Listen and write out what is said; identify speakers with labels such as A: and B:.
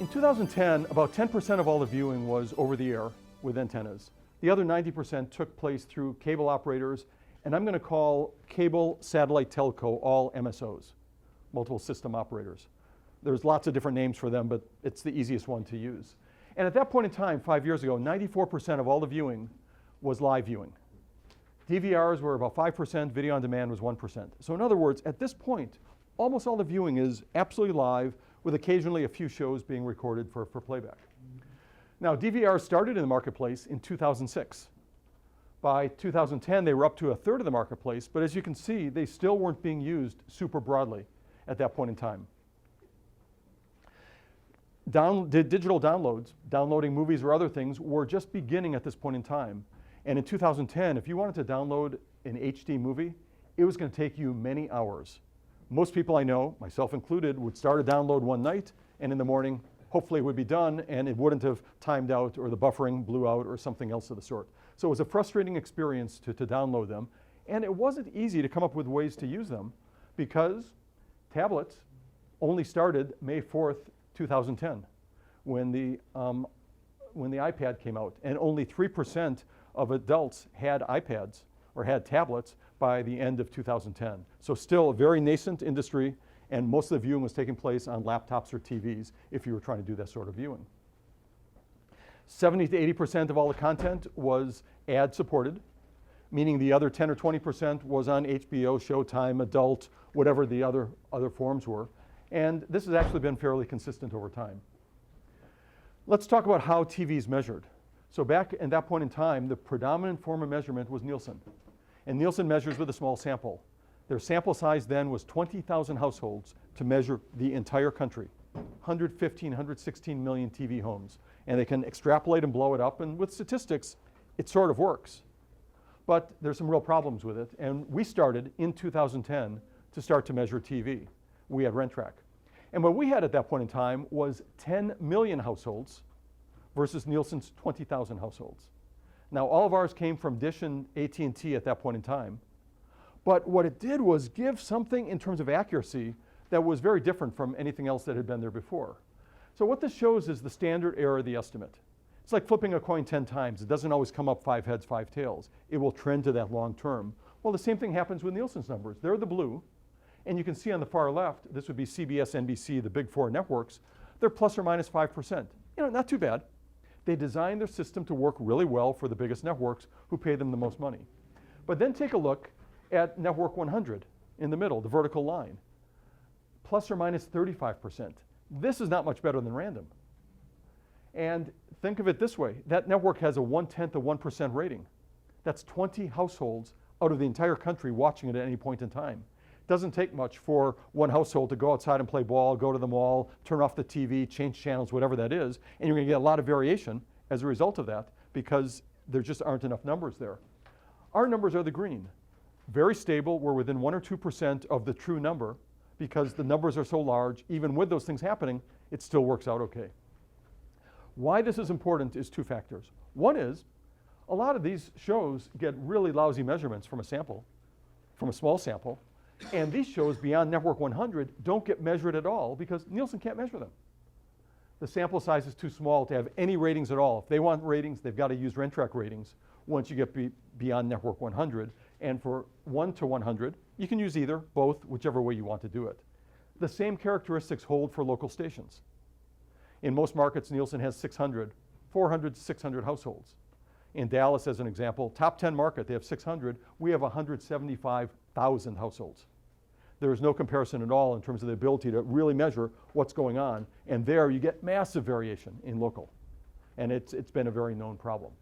A: In 2010, about 10% of all the viewing was over the air with antennas. The other 90% took place through cable operators, and I'm going to call cable, satellite, telco all MSOs, multiple system operators. There's lots of different names for them, but it's the easiest one to use. And at that point in time, 5 years ago, 94% of all the viewing was live viewing. DVRs were about 5%, video on demand was 1%. So in other words, at this point, almost all the viewing is absolutely live, with occasionally a few shows being recorded for playback. Now, DVRs started in the marketplace in 2006. By 2010, they were up to a third of the marketplace, but as you can see, they still weren't being used super broadly at that point in time. Digital downloads, downloading movies or other things, were just beginning at this point in time. And in 2010, if you wanted to download an HD movie, it was going to take you many hours. Most people I know, myself included, would start a download one night, and in the morning, hopefully it would be done, and it wouldn't have timed out, or the buffering blew out, or something else of the sort. So it was a frustrating experience to download them, and it wasn't easy to come up with ways to use them, because tablets only started May 4th, 2010, when the iPad came out, and only 3% of adults had iPads or had tablets by the end of 2010. So still a very nascent industry, and most of the viewing was taking place on laptops or TVs if you were trying to do that sort of viewing. 70 to 80% of all the content was ad supported, meaning the other 10 or 20% was on HBO, Showtime, adult, whatever the other forms were. And this has actually been fairly consistent over time. Let's talk about how TV is measured. So back at that point in time, the predominant form of measurement was Nielsen. And Nielsen measures with a small sample. Their sample size then was 20,000 households to measure the entire country, 115, 116 million TV homes. And they can extrapolate and blow it up, and with statistics, it sort of works. But there's some real problems with it, and we started in 2010 to start to measure TV. We had Rentrak. And what we had at that point in time was 10 million households versus Nielsen's 20,000 households. Now, all of ours came from Dish and AT&T at that point in time. But what it did was give something in terms of accuracy that was very different from anything else that had been there before. So what this shows is the standard error of the estimate. It's like flipping a coin 10 times. It doesn't always come up 5 heads, 5 tails. It will trend to that long term. Well, the same thing happens with Nielsen's numbers. They're the blue. And you can see on the far left, this would be CBS, NBC, the big 4 networks. They're plus or minus 5%. You know, not too bad. They designed their system to work really well for the biggest networks who pay them the most money. But then take a look at network 100 in the middle, the vertical line, plus or minus 35%. This is not much better than random. And think of it this way, that network has a 1/10 of 1% rating. That's 20 households out of the entire country watching it at any point in time. It doesn't take much for one household to go outside and play ball, go to the mall, turn off the TV, change channels, whatever that is, and you're going to get a lot of variation as a result of that because there just aren't enough numbers there. Our numbers are the green. Very stable. We're within 1 or 2% of the true number because the numbers are so large. Even with those things happening, it still works out okay. Why this is important is 2 factors. One is a lot of these shows get really lousy measurements from a sample, from a small sample. And these shows beyond network 100 don't get measured at all because Nielsen can't measure them. The sample size is too small to have any ratings at all. If they want ratings, they've got to use Rentrak ratings once you get beyond network 100. And for 1 to 100, you can use either, both, whichever way you want to do it. The same characteristics hold for local stations. In most markets, Nielsen has 400 to 600 households. In Dallas, as an example, top 10 market, they have 600. We have 175,000 households. There is no comparison at all in terms of the ability to really measure what's going on. And there you get massive variation in local. And it's been a very known problem.